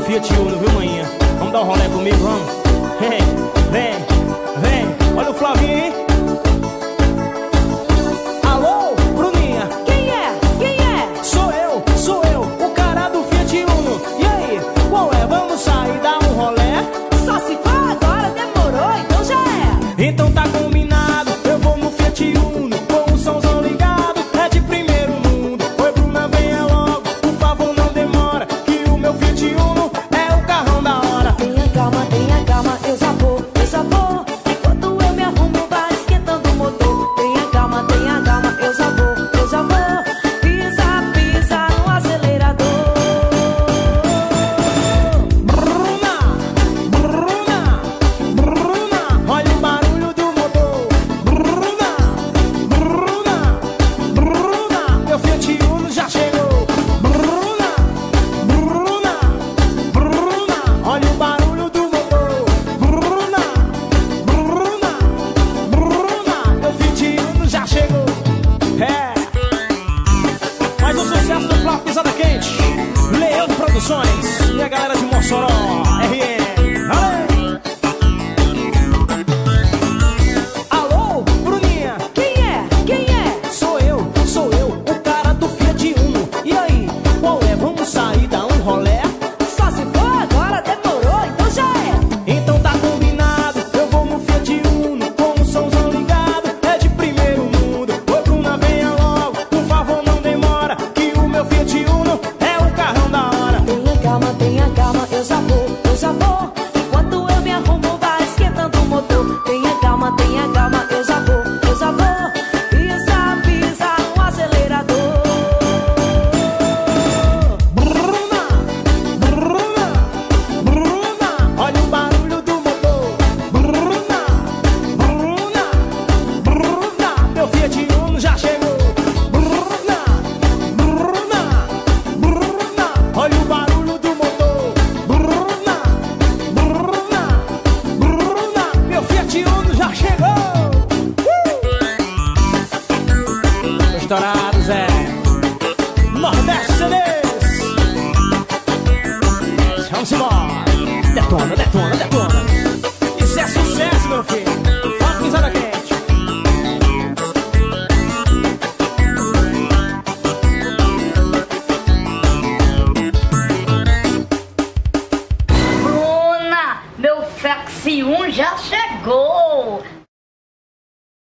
Fiat Uno, viu, manhinha? Vamos dar um rolê comigo, vamos? Vem. Olha o Flavinho aí. Alô, Bruninha. Quem é? Sou eu, o cara do Fiat Uno. E aí, qual é? Vamos sair, dar um rolé? Só se for agora, demorou, então já é. Então tá combinado, eu vou no Fiat Uno, com o somzão ligado, é de primeiro mundo. Oi, Bruna, venha logo, por favor, não demora, que o meu Fiat Uno é o carrão da hora. Tenha calma, eu já vou. Enquanto eu me arrumo, vai esquentando o motor. Tenha calma, eu já vou. Pisa no acelerador. Bruna, olha o barulho do motor. Bruna, meu Fiat Uno já chegou. Bruna, olha o barulho do motor. Bruna, meu Fiat Uno já chegou. É, mais um sucesso do Flávio Pisada Quente, Leão Produções e a galera de Mossoró, RN. Alô, Bruninha. Quem é? Sou eu, o cara do Fiat Uno. E aí, qual é? Vamos sair, dar um rolé? Só se for agora, demorou, então já é. Então tá combinado, eu vou no Fiat Uno, com o somzão ligado, é de primeiro mundo. Oi, Bruna, venha logo, por favor, não demora, que o meu Fiat Uno é o carrão da hora. Tenha calma, eu já vou. Enquanto eu me arrumo, vai esquentando o motor. Tenha calma, eu já vou. Pisa no acelerador. Bruna, olha o barulho do motor. Bruna, meu Fiat Uno já chegou. Bruna, olha o barulho do motor. Bruna, meu Fiat Uno já chegou. Tô estourado, Zé. Nordeste CDs. Vamos embora. Detona.